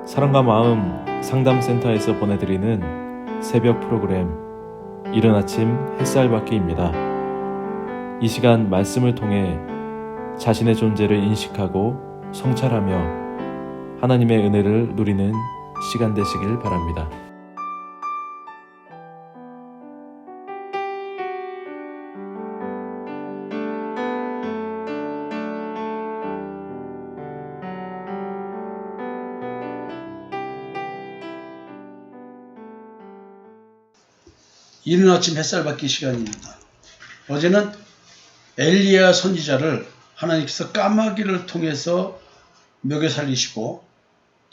사랑과 마음 상담센터에서 보내드리는 새벽 프로그램 이른 아침 햇살받기입니다. 이 시간 말씀을 통해 자신의 존재를 인식하고 성찰하며 하나님의 은혜를 누리는 시간 되시길 바랍니다. 이른 아침 햇살 받기 시간입니다. 어제는 엘리야 선지자를 하나님께서 까마귀를 통해서 먹여 살리시고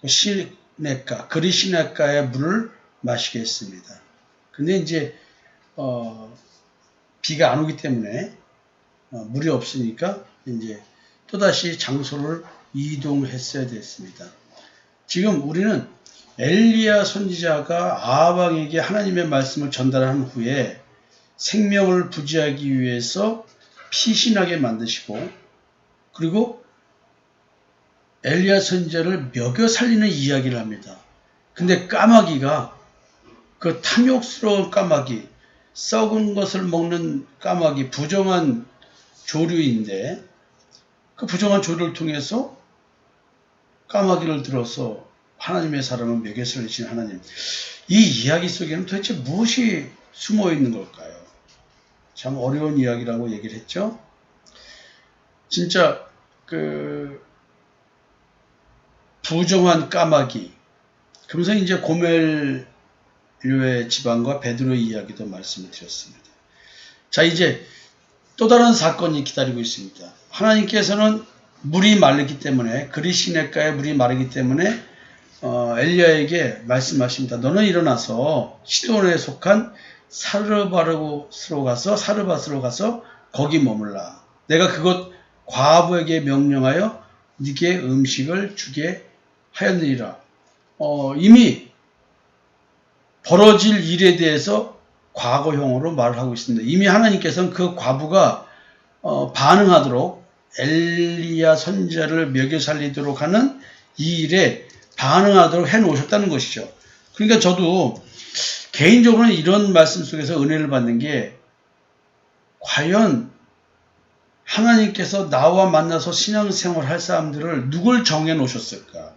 시냇가, 그리 시냇가의 물을 마시게 했습니다. 근데 이제 비가 안 오기 때문에 물이 없으니까 이제 또다시 장소를 이동했어야 됐습니다. 지금 우리는 엘리야 선지자가 아합왕에게 하나님의 말씀을 전달한 후에 생명을 부지하기 위해서 피신하게 만드시고, 그리고 엘리야 선지자를 먹여 살리는 이야기를 합니다. 근데 까마귀가, 그 탐욕스러운 까마귀, 썩은 것을 먹는 까마귀, 부정한 조류인데, 그 부정한 조류를 통해서 까마귀를 들어서 하나님의 사람을 먹여 살리신 하나님, 이 이야기 속에는 도대체 무엇이 숨어 있는 걸까요? 참 어려운 이야기라고 얘기를 했죠. 진짜 부정한 까마귀, 그러면서 이제 고멜료의 집안과 베드로의 이야기도 말씀을 드렸습니다. 자, 이제 또 다른 사건이 기다리고 있습니다. 하나님께서는 물이 마르기 때문에, 그리 시냇가에 물이 마르기 때문에 엘리야에게 말씀하십니다. 너는 일어나서 시돈에 속한 사르밧으로 가서 거기 머물라. 내가 그곳 과부에게 명령하여 네게 음식을 주게 하였느니라. 이미 벌어질 일에 대해서 과거형으로 말을 하고 있습니다. 이미 하나님께서는 그 과부가 반응하도록 엘리야 선지자를 먹여 살리도록 하는 이 일에 반응하도록 해놓으셨다는 것이죠. 그러니까 저도 개인적으로는 이런 말씀 속에서 은혜를 받는 게, 과연 하나님께서 나와 만나서 신앙생활 할 사람들을 누굴 정해놓으셨을까?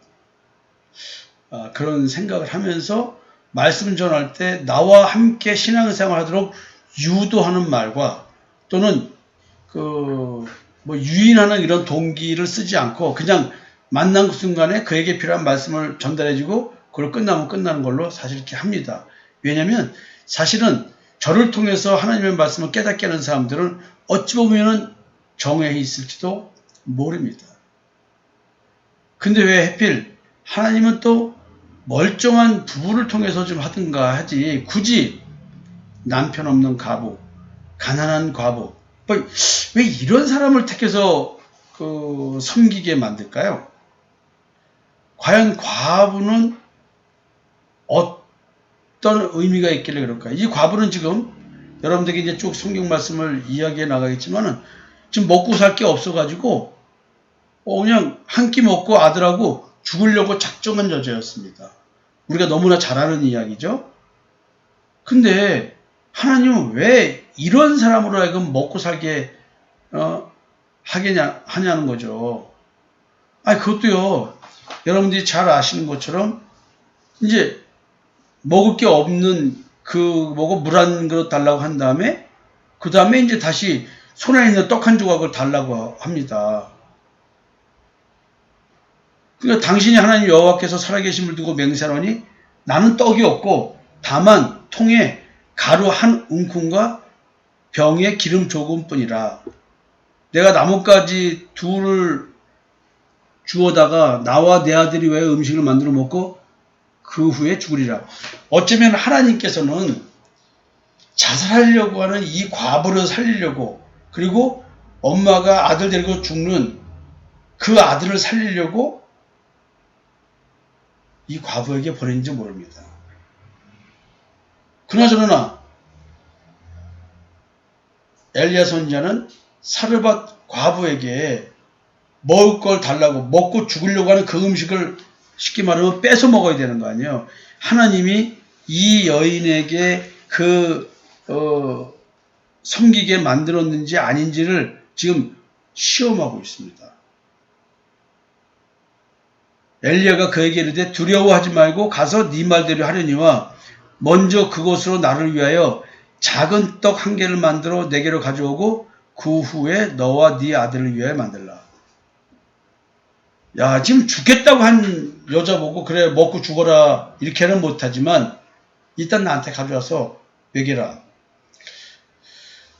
그런 생각을 하면서 말씀 전할 때 나와 함께 신앙생활 하도록 유도하는 말과, 또는 유인하는 이런 동기를 쓰지 않고 그냥 만난 순간에 그에게 필요한 말씀을 전달해주고 그걸 끝나면 끝나는 걸로 사실 이렇게 합니다. 왜냐하면 사실은 저를 통해서 하나님의 말씀을 깨닫게 하는 사람들은 어찌 보면 정에 있을지도 모릅니다. 근데 왜 하필 하나님은 또 멀쩡한 부부를 통해서 좀 하든가 하지, 굳이 남편 없는 과부, 가난한 과부, 왜 이런 사람을 택해서 섬기게 만들까요? 과연 과부는 어떤 의미가 있길래 그럴까요? 이 과부는 지금 여러분들에게 이제 쭉 성경 말씀을 이야기해 나가겠지만은 지금 먹고 살 게 없어가지고 그냥 한 끼 먹고 아들하고 죽으려고 작정한 여자였습니다. 우리가 너무나 잘 아는 이야기죠. 근데 하나님은 왜 이런 사람으로 하여금 먹고 살게 하냐는 거죠. 그것도요, 여러분들이 잘 아시는 것처럼 이제 먹을 게 없는 물 한 그릇 달라고 한 다음에, 그 다음에 이제 다시 손에 있는 떡 한 조각을 달라고 합니다. 그러니까 당신이 하나님 여호와께서 살아계심을 두고 맹세하노니 나는 떡이 없고 다만 통에 가루 한 움큼과 병에 기름 조금뿐이라. 내가 나뭇가지 둘을 주워다가 나와 내 아들이 왜 음식을 만들어 먹고 그 후에 죽으리라. 어쩌면 하나님께서는 자살하려고 하는 이 과부를 살리려고, 그리고 엄마가 아들 데리고 죽는 그 아들을 살리려고 이 과부에게 보낸지 모릅니다. 그나저나 엘리야 선지자는 사르밧 과부에게 먹을 걸 달라고, 먹고 죽으려고 하는 그 음식을 쉽게 말하면 뺏어 먹어야 되는 거 아니에요. 하나님이 이 여인에게 섬기게 만들었는지 아닌지를 지금 시험하고 있습니다. 엘리야가 그에게 이르되 두려워하지 말고 가서 네 말대로 하려니와 먼저 그곳으로 나를 위하여 작은 떡 한 개를 만들어 내게로 가져오고 그 후에 너와 네 아들을 위하여 만들라. 야, 지금 죽겠다고 한 여자 보고 그래 먹고 죽어라 이렇게는 못하지만 일단 나한테 가져와서 먹여라.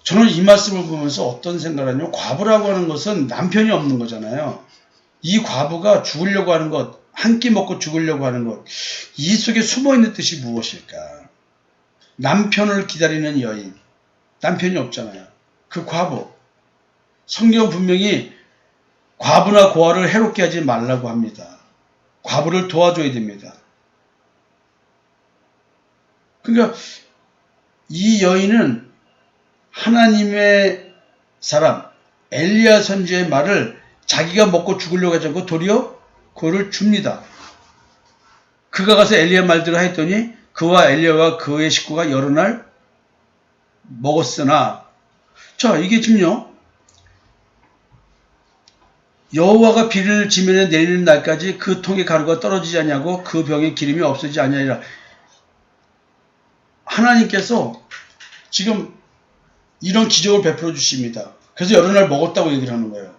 저는 이 말씀을 보면서 어떤 생각을 하냐면 과부라고 하는 것은 남편이 없는 거잖아요. 이 과부가 죽으려고 하는 것, 한 끼 먹고 죽으려고 하는 것, 이 속에 숨어있는 뜻이 무엇일까? 남편을 기다리는 여인, 남편이 없잖아요. 그 과부, 성경 분명히 과부나 고아를 해롭게 하지 말라고 합니다. 과부를 도와줘야 됩니다. 그러니까 이 여인은 하나님의 사람 엘리야 선지의 말을 자기가 먹고 죽으려고 하지 않고 도리어 그거를 줍니다. 그가 가서 엘리야 말대로 했더니 그와 엘리야와 그의 식구가 여러 날 먹었으나, 자, 이게 지금요, 여호와가 비를 지면에 내리는 날까지 그 통의 가루가 떨어지지 아니하고 그 병에 기름이 없어지지 아니하리라. 하나님께서 지금 이런 기적을 베풀어 주십니다. 그래서 여러 날 먹었다고 얘기를 하는 거예요.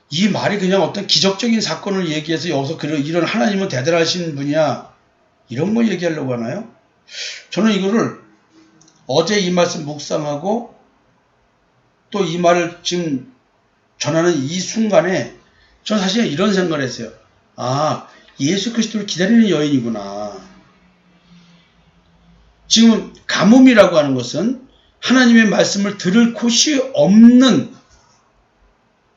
이 말이 그냥 어떤 기적적인 사건을 얘기해서 여기서 이런 하나님은 대단하신 분이야 이런 걸 얘기하려고 하나요? 저는 이거를 어제 이 말씀 묵상하고 또 이 말을 지금 전하는 이 순간에 저는 사실 이런 생각을 했어요. 아, 예수 그리스도를 기다리는 여인이구나. 지금 가뭄이라고 하는 것은 하나님의 말씀을 들을 곳이 없는,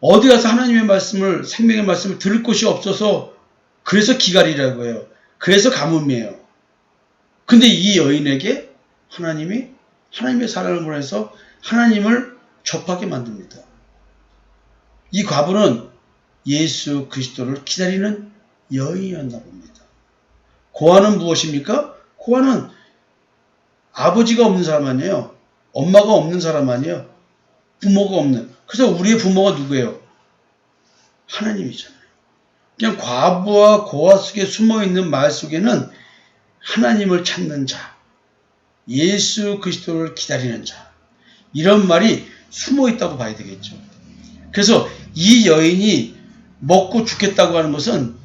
어디 가서 하나님의 말씀을, 생명의 말씀을 들을 곳이 없어서 그래서 기갈이라고 해요. 그래서 가뭄이에요. 근데 이 여인에게 하나님이 하나님의 사랑을 보내서 하나님을 접하게 만듭니다. 이 과부는 예수 그리스도를 기다리는 여인이었나 봅니다. 고아는 무엇입니까? 고아는 아버지가 없는 사람 아니에요. 엄마가 없는 사람 아니에요. 부모가 없는. 그래서 우리의 부모가 누구예요? 하나님이잖아요. 그냥 과부와 고아 속에 숨어있는 말 속에는 하나님을 찾는 자, 예수 그리스도를 기다리는 자, 이런 말이 숨어있다고 봐야 되겠죠. 그래서 이 여인이 먹고 죽겠다고 하는 것은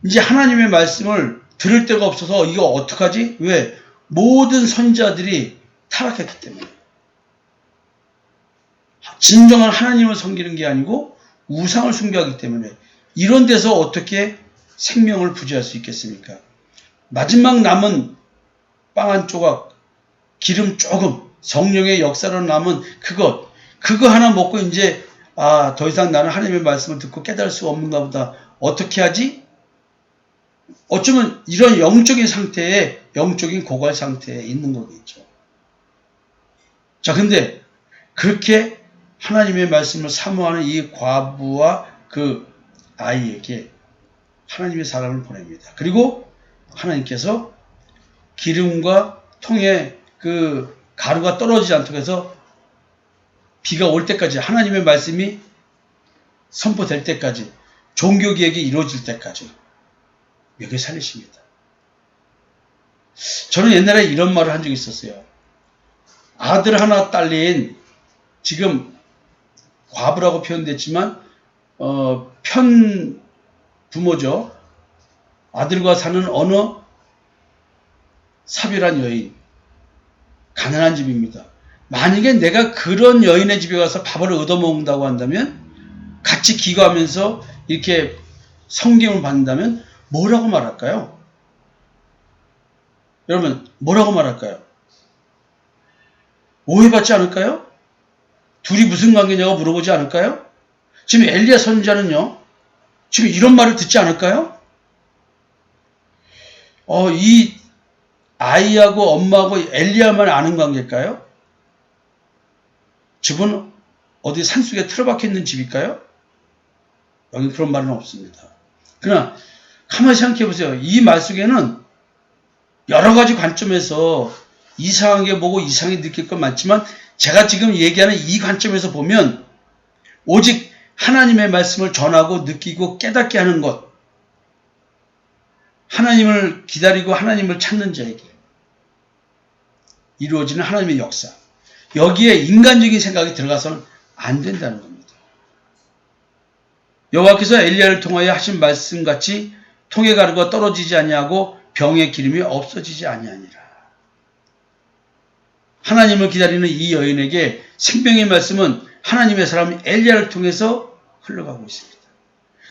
이제 하나님의 말씀을 들을 데가 없어서 이거 어떡하지? 왜? 모든 선지자들이 타락했기 때문에. 진정한 하나님을 섬기는 게 아니고 우상을 숭배하기 때문에 이런 데서 어떻게 생명을 부지할 수 있겠습니까? 마지막 남은 빵 한 조각, 기름 조금, 성령의 역사로 남은 그거 하나 먹고 이제 더 이상 나는 하나님의 말씀을 듣고 깨달을 수가 없는가 보다. 어떻게 하지? 어쩌면 이런 영적인 상태에, 영적인 고갈 상태에 있는 거겠죠. 자, 근데 그렇게 하나님의 말씀을 사모하는 이 과부와 그 아이에게 하나님의 사랑을 보냅니다. 그리고 하나님께서 기름과 통에 그 가루가 떨어지지 않도록 해서 비가 올 때까지, 하나님의 말씀이 선포될 때까지, 종교개혁이 이루어질 때까지 여기 살리십니다. 저는 옛날에 이런 말을 한 적이 있었어요. 아들 하나 딸린, 지금 과부라고 표현됐지만 편 부모죠. 아들과 사는 어느 사별한 여인, 가난한 집입니다. 만약에 내가 그런 여인의 집에 가서 밥을 얻어먹는다고 한다면, 같이 기거하면서 이렇게 성경을 받는다면 뭐라고 말할까요? 여러분, 뭐라고 말할까요? 오해받지 않을까요? 둘이 무슨 관계냐고 물어보지 않을까요? 지금 엘리야 선지자는요, 지금 이런 말을 듣지 않을까요? 이 아이하고 엄마하고 엘리야만 아는 관계일까요? 집은 어디 산속에 틀어박혀 있는 집일까요? 여기 그런 말은 없습니다. 그러나 한번 생각해 보세요. 이 말 속에는 여러 가지 관점에서 이상하게 보고 이상하게 느낄 건 많지만 제가 지금 얘기하는 이 관점에서 보면 오직 하나님의 말씀을 전하고 느끼고 깨닫게 하는 것, 하나님을 기다리고 하나님을 찾는 자에게 이루어지는 하나님의 역사, 여기에 인간적인 생각이 들어가서는 안 된다는 겁니다. 여호와께서 엘리야를 통하여 하신 말씀같이 통에 가루가 떨어지지 아니하고 병의 기름이 없어지지 아니하니라. 하나님을 기다리는 이 여인에게 생명의 말씀은 하나님의 사람 엘리야를 통해서 흘러가고 있습니다.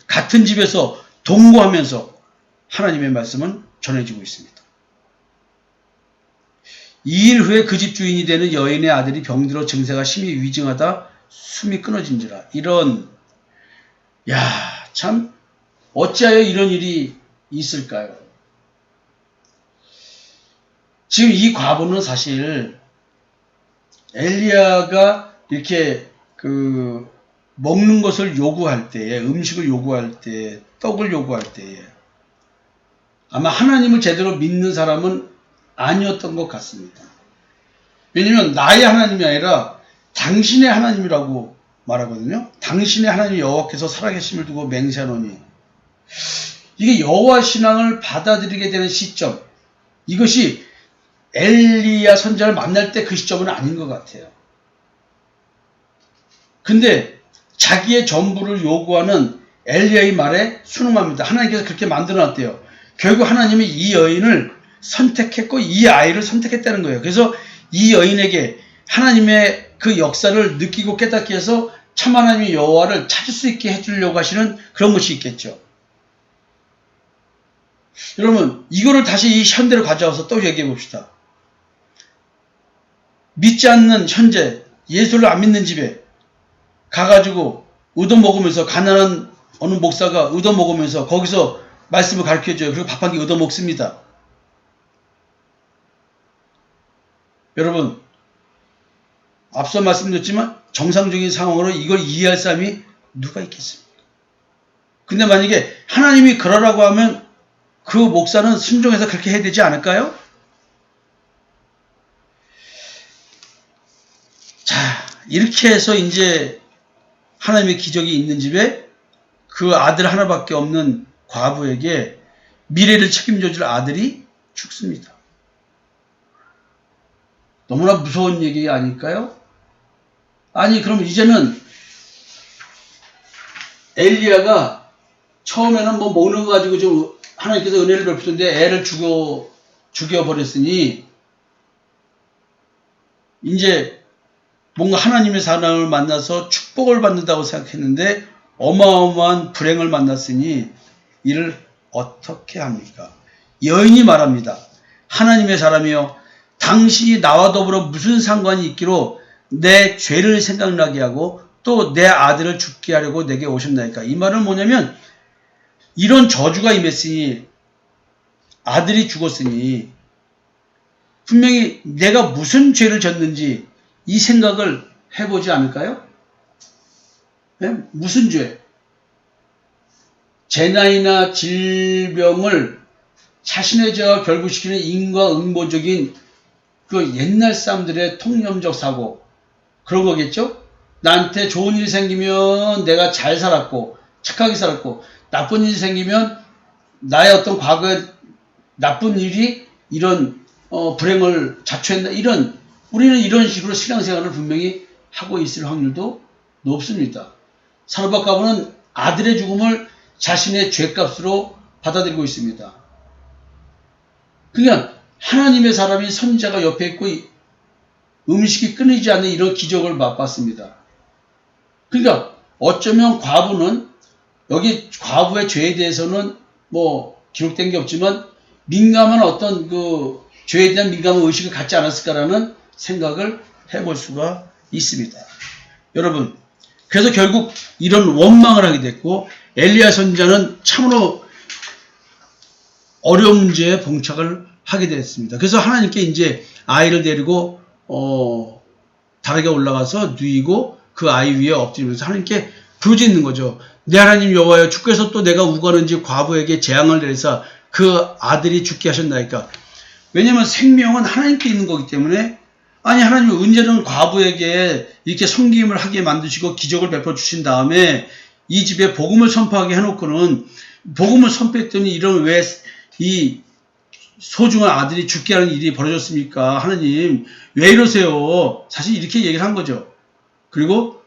같은 집에서 동거하면서 하나님의 말씀은 전해지고 있습니다. 2일 후에 그 집 주인이 되는 여인의 아들이 병들어 증세가 심히 위중하다 숨이 끊어진지라. 참 어찌하여 이런 일이 있을까요? 지금 이 과부는 사실 엘리야가 이렇게 먹는 것을 요구할 때에, 음식을 요구할 때, 떡을 요구할 때에 아마 하나님을 제대로 믿는 사람은 아니었던 것 같습니다. 왜냐하면 나의 하나님이 아니라 당신의 하나님이라고 말하거든요. 당신의 하나님 여호와께서 살아계심을 두고 맹세하노니, 이게 여호와 신앙을 받아들이게 되는 시점, 이것이 엘리야 선지자를 만날 때 그 시점은 아닌 것 같아요. 근데 자기의 전부를 요구하는 엘리야의 말에 순응합니다. 하나님께서 그렇게 만들어놨대요. 결국 하나님이 이 여인을 선택했고 이 아이를 선택했다는 거예요. 그래서 이 여인에게 하나님의 그 역사를 느끼고 깨닫게 해서 참 하나님의 여호와를 찾을 수 있게 해주려고 하시는 그런 것이 있겠죠. 여러분, 이거를 다시 이 현대로 가져와서 또 얘기해 봅시다. 믿지 않는 현재, 예수를 안 믿는 집에 가가지고 얻어먹으면서, 가난한 어느 목사가 얻어먹으면서 거기서 말씀을 가르쳐줘요. 그리고 밥 한 끼 얻어먹습니다. 여러분, 앞서 말씀드렸지만 정상적인 상황으로 이걸 이해할 사람이 누가 있겠습니까? 근데 만약에 하나님이 그러라고 하면 그 목사는 순종해서 그렇게 해야 되지 않을까요? 자, 이렇게 해서 이제 하나님의 기적이 있는 집에 그 아들 하나밖에 없는 과부에게 미래를 책임져줄 아들이 죽습니다. 너무나 무서운 얘기 아닐까요? 아니, 그럼 이제는 엘리야가 처음에는 뭐 먹는 거 가지고 좀 하나님께서 은혜를 베푸셨는데 애를 죽여버렸으니 이제 뭔가 하나님의 사람을 만나서 축복을 받는다고 생각했는데 어마어마한 불행을 만났으니 이를 어떻게 합니까? 여인이 말합니다. 하나님의 사람이여, 당신이 나와 더불어 무슨 상관이 있기로 내 죄를 생각나게 하고 또 내 아들을 죽게 하려고 내게 오셨나이까. 이 말은 뭐냐면, 이런 저주가 임했으니, 아들이 죽었으니 분명히 내가 무슨 죄를 졌는지 이 생각을 해보지 않을까요? 네? 무슨 죄? 재난이나 질병을 자신의 죄와 결부시키는 인과응보적인 그 옛날 사람들의 통념적 사고, 그런 거겠죠? 나한테 좋은 일이 생기면 내가 잘 살았고 착하게 살았고, 나쁜 일이 생기면 나의 어떤 과거의 나쁜 일이 이런 불행을 자초했나, 우리는 이런 식으로 신앙생활을 분명히 하고 있을 확률도 높습니다. 사르밧 과부는 아들의 죽음을 자신의 죄값으로 받아들이고 있습니다. 그러니까 하나님의 사람이, 선지자가 옆에 있고 음식이 끊이지 않는 이런 기적을 맛봤습니다. 그러니까 어쩌면 과부는, 여기 과부의 죄에 대해서는 뭐 기록된 게 없지만 민감한 어떤 그 죄에 대한 민감한 의식을 갖지 않았을까라는 생각을 해볼 수가 있습니다. 여러분, 그래서 결국 이런 원망을 하게 됐고, 엘리야 선지자는 참으로 어려운 문제에 봉착을 하게 됐습니다. 그래서 하나님께 이제 아이를 데리고 다락에 올라가서 누이고 그 아이 위에 엎드리면서 하나님께 부르짖는 거죠. 내 하나님 여호와여, 주께서 또 내가 우거하는지 과부에게 재앙을 내리사 그 아들이 죽게 하셨나이까. 왜냐하면 생명은 하나님께 있는 거기 때문에, 아니 하나님은 언제는 과부에게 이렇게 섬김을 하게 만드시고 기적을 베풀어 주신 다음에 이 집에 복음을 선포하게 해놓고는, 복음을 선포했더니 이런 왜 이 소중한 아들이 죽게 하는 일이 벌어졌습니까? 하나님 왜 이러세요? 사실 이렇게 얘기를 한 거죠. 그리고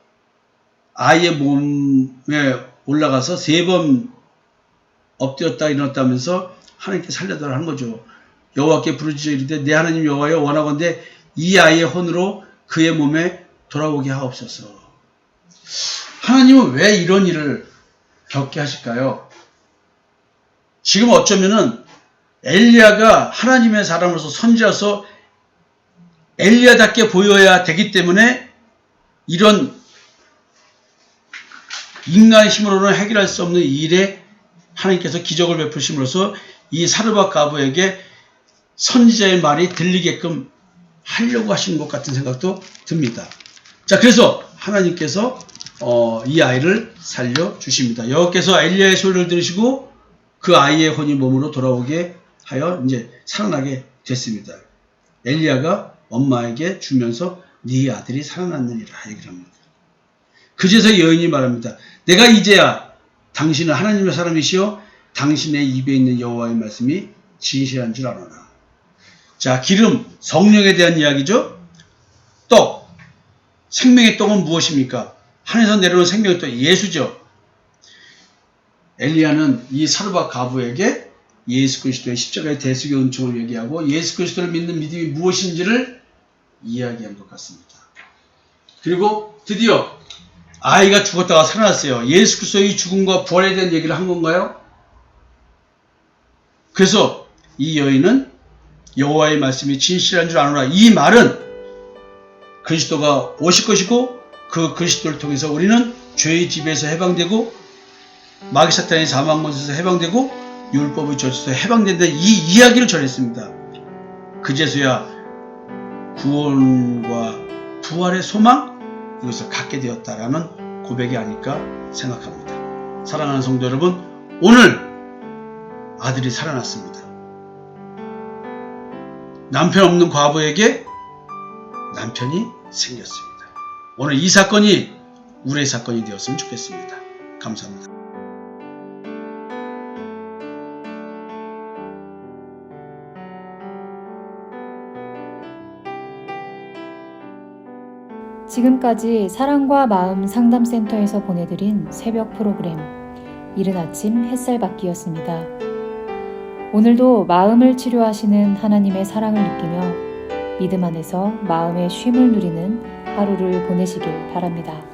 아이의 몸에 올라가서 3번 엎드렸다 일어났다면서 하나님께 살려달라 한 거죠. 여호와께 부르짖어 이르되 내 하나님 여호와여, 원하건대 이 아이의 혼으로 그의 몸에 돌아오게 하옵소서. 하나님은 왜 이런 일을 겪게 하실까요? 지금 어쩌면은 엘리야가 하나님의 사람으로서 선지자로서 엘리야답게 보여야 되기 때문에 이런 인간의 힘으로는 해결할 수 없는 일에 하나님께서 기적을 베푸심으로써 이 사르밧 과부에게 선지자의 말이 들리게끔 하려고 하시는 것 같은 생각도 듭니다. 자, 그래서 하나님께서 이 아이를 살려주십니다. 여호와께서 엘리야의 소리를 들으시고 그 아이의 혼이 몸으로 돌아오게 하여 이제 살아나게 됐습니다. 엘리야가 엄마에게 주면서 네 아들이 살아났느니라 얘기를 합니다. 그제서 여인이 말합니다. 내가 이제야 당신은 하나님의 사람이시여 당신의 입에 있는 여호와의 말씀이 진실한 줄 알아나. 자, 기름, 성령에 대한 이야기죠. 떡, 생명의 떡은 무엇입니까? 하늘에서 내려오는 생명의 떡, 예수죠. 엘리야는 이 사르밧 과부에게 예수 그리스도의 십자가의 대속의 은총을 얘기하고 예수 그리스도를 믿는 믿음이 무엇인지를 이야기한 것 같습니다. 그리고 드디어 아이가 죽었다가 살아났어요. 예수 그리스도의 죽음과 부활에 대한 얘기를 한 건가요? 그래서 이 여인은 여호와의 말씀이 진실한 줄 아노라. 이 말은 그리스도가 오실 것이고 그 그리스도를 통해서 우리는 죄의 지배에서 해방되고 마귀 사탄의 사망권에서 해방되고 율법의 저주에서 해방된다. 이 이야기를 전했습니다. 그제서야 구원과 부활의 소망, 이것을 갖게 되었다라는 고백이 아닐까 생각합니다. 사랑하는 성도 여러분, 오늘 아들이 살아났습니다. 남편 없는 과부에게 남편이 생겼습니다. 오늘 이 사건이 우리의 사건이 되었으면 좋겠습니다. 감사합니다. 지금까지 사랑과 마음 상담센터에서 보내드린 새벽 프로그램 이른 아침 햇살받기였습니다. 오늘도 마음을 치료하시는 하나님의 사랑을 느끼며 믿음 안에서 마음의 쉼을 누리는 하루를 보내시길 바랍니다.